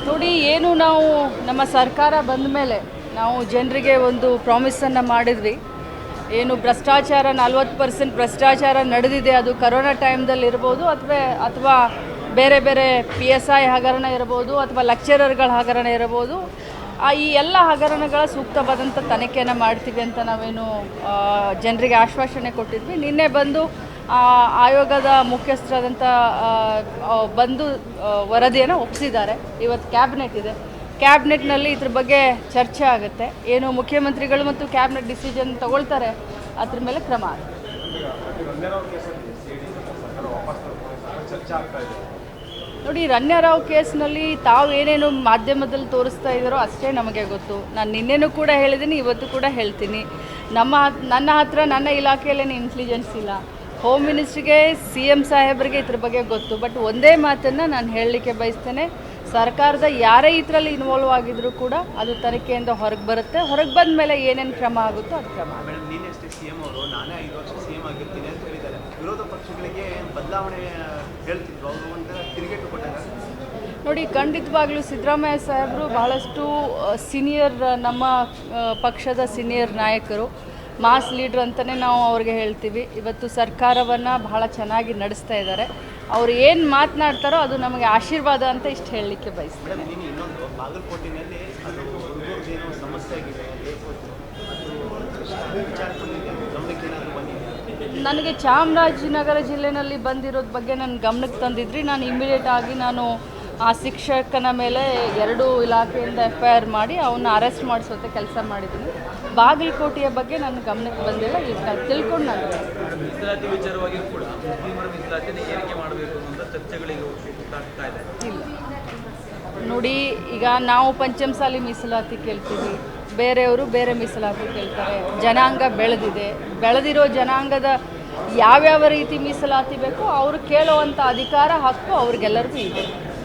ನೋಡಿ, ಏನು ನಾವು ನಮ್ಮ ಸರ್ಕಾರ ಬಂದ ಮೇಲೆ ನಾವು ಜನರಿಗೆ ಒಂದು ಪ್ರಾಮಿಸನ್ನು ಮಾಡಿದ್ವಿ. ಏನು ಭ್ರಷ್ಟಾಚಾರ 40% ಭ್ರಷ್ಟಾಚಾರ ನಡೆದಿದೆ, ಅದು ಕರೋನಾ ಟೈಮ್ದಲ್ಲಿ ಇರ್ಬೋದು ಅಥವಾ ಬೇರೆ ಬೇರೆ PSI ಹಗರಣ ಇರ್ಬೋದು ಅಥವಾ ಲೆಕ್ಚರರ್ಗಳ ಹಗರಣ ಇರ್ಬೋದು. ಈ ಎಲ್ಲ ಹಗರಣಗಳ ಸೂಕ್ತವಾದಂಥ ತನಿಖೆಯನ್ನು ಮಾಡ್ತೀವಿ ಅಂತ ನಾವೇನು ಜನರಿಗೆ ಆಶ್ವಾಸನೆ ಕೊಟ್ಟಿದ್ವಿ. ನಿನ್ನೆ ಬಂದು ಆಯೋಗದ ಮುಖ್ಯಸ್ಥರಾದಂಥ ಬಂದು ವರದಿಯನ್ನು ಒಪ್ಪಿಸಿದ್ದಾರೆ. ಇವತ್ತು ಕ್ಯಾಬಿನೆಟ್ ಇದೆ, ಕ್ಯಾಬಿನೆಟ್ನಲ್ಲಿ ಇದ್ರ ಬಗ್ಗೆ ಚರ್ಚೆ ಆಗುತ್ತೆ. ಏನು ಮುಖ್ಯಮಂತ್ರಿಗಳು ಮತ್ತು ಕ್ಯಾಬಿನೆಟ್ ಡಿಸಿಷನ್ ತಗೊಳ್ತಾರೆ ಅದ್ರ ಮೇಲೆ ಕ್ರಮ ಆಗುತ್ತೆ. ನೋಡಿ, ರಣ್ಯಾರಾವ್ ಕೇಸ್ನಲ್ಲಿ ತಾವು ಏನೇನು ಮಾಧ್ಯಮದಲ್ಲಿ ತೋರಿಸ್ತಾ ಇದ್ದಾರೋ ಅಷ್ಟೇ ನಮಗೆ ಗೊತ್ತು. ನಾನು ನಿನ್ನೆನೂ ಕೂಡ ಹೇಳಿದ್ದೀನಿ, ಇವತ್ತು ಕೂಡ ಹೇಳ್ತೀನಿ. ನನ್ನ ಹತ್ರ ನನ್ನ ಇಲಾಖೆಯಲ್ಲೇನು ಇಂಟೆಲಿಜೆನ್ಸ್ ಇಲ್ಲ. ಹೋಮ್ ಮಿನಿಸ್ಟ್ರಿಗೆ CM ಸಾಹೇಬರಿಗೆ ಇದ್ರ ಬಗ್ಗೆ ಗೊತ್ತು. ಬಟ್ ಒಂದೇ ಮಾತನ್ನು ನಾನು ಹೇಳಲಿಕ್ಕೆ ಬಯಸ್ತೇನೆ, ಸರ್ಕಾರದ ಯಾರೇ ಇದರಲ್ಲಿ ಇನ್ವಾಲ್ವ್ ಆಗಿದ್ರೂ ಕೂಡ ಅದು ತನಿಖೆಯಿಂದ ಹೊರಗೆ ಬರುತ್ತೆ. ಹೊರಗೆ ಬಂದ ಮೇಲೆ ಏನೇನು ಕ್ರಮ ಆಗುತ್ತೋ ಅದು ಕ್ರಮ. ನೀನಷ್ಟೇ CM ಅವರು ನಾನೇ 5 ವರ್ಷ CM ಆಗಿರ್ತೀನಿ ಅಂತ ಹೇಳಿದ್ದಾರೆ. ವಿರೋಧ ಪಕ್ಷಗಳಿಗೆ ಬದಲಾವಣೆ ಹೇಳ್ತಿದ್ರು, ಅವರು ಒಂಥರ ತಿರುಗೇಟು ಕೊಟ್ಟಾಗ. ನೋಡಿ, ಖಂಡಿತವಾಗ್ಲೂ ಸಿದ್ದರಾಮಯ್ಯ ಸಾಹೇಬರು ಬಹಳಷ್ಟು ಸೀನಿಯರ್, ನಮ್ಮ ಪಕ್ಷದ ಸೀನಿಯರ್ ನಾಯಕರು, ಮಾಸ್ ಲೀಡ್ರ್ ಅಂತಲೇ ನಾವು ಅವ್ರಿಗೆ ಹೇಳ್ತೀವಿ. ಇವತ್ತು ಸರ್ಕಾರವನ್ನು ಬಹಳ ಚೆನ್ನಾಗಿ ನಡೆಸ್ತಾ ಇದ್ದಾರೆ. ಅವ್ರು ಏನು ಮಾತನಾಡ್ತಾರೋ ಅದು ನಮಗೆ ಆಶೀರ್ವಾದ ಅಂತ ಇಷ್ಟು ಹೇಳಲಿಕ್ಕೆ ಬಯಸ್ತೀನಿ. ಇನ್ನೊಂದು, ಬಾಗಲಕೋಟೆಯಲ್ಲಿ ಅದು ಹುಡುಗರದೇನೋ ಸಮಸ್ಯೆ ಆಗಿದೆ, ನನಗೆ ಚಾಮರಾಜನಗರ ಜಿಲ್ಲೆಯಲ್ಲಿ ಬಂದಿರೋದ್ರ ಬಗ್ಗೆ ನನ್ನ ಗಮನಕ್ಕೆ ತಂದಿದ್ರಿ. ನಾನು ಇಮಿಡಿಯೇಟ್ ಆಗಿ ಆ ಶಿಕ್ಷಕನ ಮೇಲೆ 2 ಇಲಾಖೆಯಿಂದ FIR ಮಾಡಿ ಅವನ್ನ ಅರೆಸ್ಟ್ ಮಾಡಿಸೋತ್ತೆ ಕೆಲಸ ಮಾಡಿದ್ದೀನಿ. ಬಾಗಲಕೋಟೆಯ ಬಗ್ಗೆ ನನ್ನ ಗಮನಕ್ಕೆ ಬಂದಿಲ್ಲ. ಈಗ ತಿಳ್ಕೊಂಡು ನಾನು ಮೀಸಲಾತಿ ವಿಚಾರವಾಗಿ ಕೂಡ ಮುಸ್ಲಿಮರ ಮೀಸಲಾತಿನ ಏರಿಕೆ ಮಾಡಬೇಕು ಅಂತ ಚರ್ಚೆಗಳಿಗೆ ಆಗ್ತಾ ಇದೆ. ಇಲ್ಲ, ನೋಡಿ, ಈಗ ನಾವು ಪಂಚಮಸಾಲಿ ಮೀಸಲಾತಿ ಕೇಳ್ತೀವಿ, ಬೇರೆಯವರು ಬೇರೆ ಮೀಸಲಾತಿ ಕೇಳ್ತಾರೆ. ಜನಾಂಗ ಬೆಳೆದಿರೋ ಜನಾಂಗದ ಯಾವ್ಯಾವ ರೀತಿ ಮೀಸಲಾತಿ ಬೇಕೋ ಅವರು ಕೇಳುವಂಥ ಅಧಿಕಾರ, ಹಕ್ಕು ಅವ್ರಿಗೆಲ್ಲರಿಗೂ ಇದೆ.